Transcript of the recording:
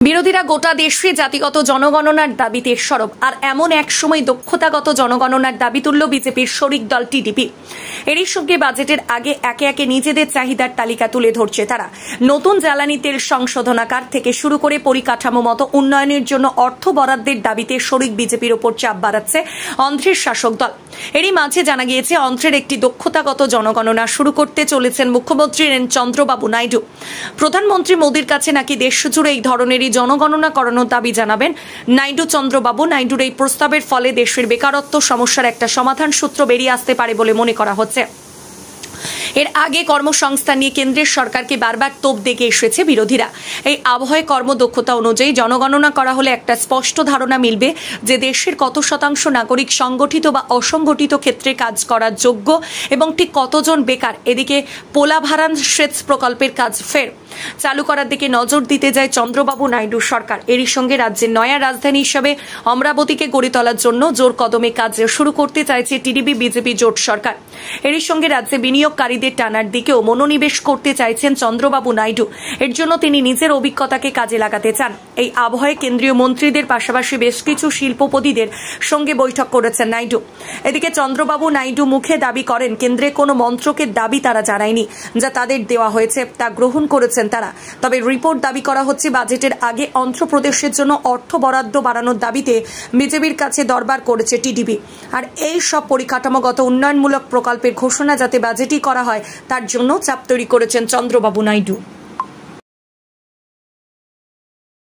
বিরোধীরা গোটা দেশে জাতিগত জনগণনার দাবিতে সরব। আর এমন এক সময় দক্ষতাগত জনগণনার দাবি তুলল বিজেপির শরিক দল টিডিপি। এরই সঙ্গে বাজেটের আগে একে একে নিজেদের চাহিদার তালিকা তুলে ধরছে তারা। নতুন জ্বালানি তেল সংশোধনাগার থেকে শুরু করে পরিকাঠামো মতো উন্নয়নের জন্য অর্থ বরাদ্দের দাবিতে শরিক বিজেপির ওপর চাপ বাড়াচ্ছে অন্ধ্রের শাসক দল। এরই মাঝে জানা গিয়েছে অন্ধ্রের একটি দক্ষতাগত জনগণনা শুরু করতে চলেছেন মুখ্যমন্ত্রী এন চন্দ্রবাবু নাইডু। প্রধানমন্ত্রী মোদীর কাছে নাকি দেশ জুড়ে এই ধরনেরই জনগণনা করানোর দাবি জানাবেন নাইডু। চন্দ্রবাবু নাইডুর এই প্রস্তাবের ফলে দেশের বেকারত্ব সমস্যার একটা সমাধান সূত্র বেরিয়ে আসতে পারে বলে মনে করা হচ্ছে। এর আগে কর্মসংস্থান নিয়ে কেন্দ্রের সরকারকে বারবার তোপ দেখে এসেছে বিরোধীরা। এই আবহাওয়ায় কর্মদক্ষতা অনুযায়ী জনগণনা করা হলে একটা স্পষ্ট ধারণা মিলবে যে দেশের কত শতাংশ নাগরিক সংগঠিত বা অসংগঠিত ক্ষেত্রে কাজ করার যোগ্য এবং ঠিক কতজন বেকার। এদিকে পোলাভারান সেচ প্রকল্পের কাজ ফের চালু করার দিকে নজর দিতে যায় চন্দ্রবাবু নাইডু সরকার। এরই সঙ্গে রাজ্যের নয়া রাজধানী হিসাবে অমরাবতীকে গড়ে তোলার জন্য জোর কদমে কাজ শুরু করতে চাইছে টিডিপি বিজেপি জোট সরকার। এরই সঙ্গে রাজ্যে বিনিয়োগকারীদের টানার দিকেও মনোনিবেশ করতে চাইছেন চন্দ্রবাবু নাইডু। এর জন্য তিনি নিজের অভিজ্ঞতাকে কাজে লাগাতে চান। এই আবহাওয়ায় কেন্দ্রীয় মন্ত্রীদের পাশাপাশি বেশ কিছু শিল্পপতিদের সঙ্গে বৈঠক করেছেন নাইডু। এদিকে চন্দ্রবাবু নাইডু মুখে দাবি করেন কেন্দ্রে কোনো মন্ত্রকের দাবি তারা জানায়নি, যা তাদের দেওয়া হয়েছে তা গ্রহণ করেছেন তারা। তবে রিপোর্ট দাবি করা হচ্ছে বাজেটের আগে অন্ধ্রপ্রদেশের জন্য অর্থ বরাদ্দ বাড়ানোর দাবিতে বিজেপির কাছে দরবার করেছে টিডিপি। আর এই সব পরিকাঠামোগত উন্নয়নমূলক প্রকল্পের ঘোষণা যাতে বাজেটই করা হয় তার জন্য চাপ তৈরি করেছেন চন্দ্রবাবু নাইডু।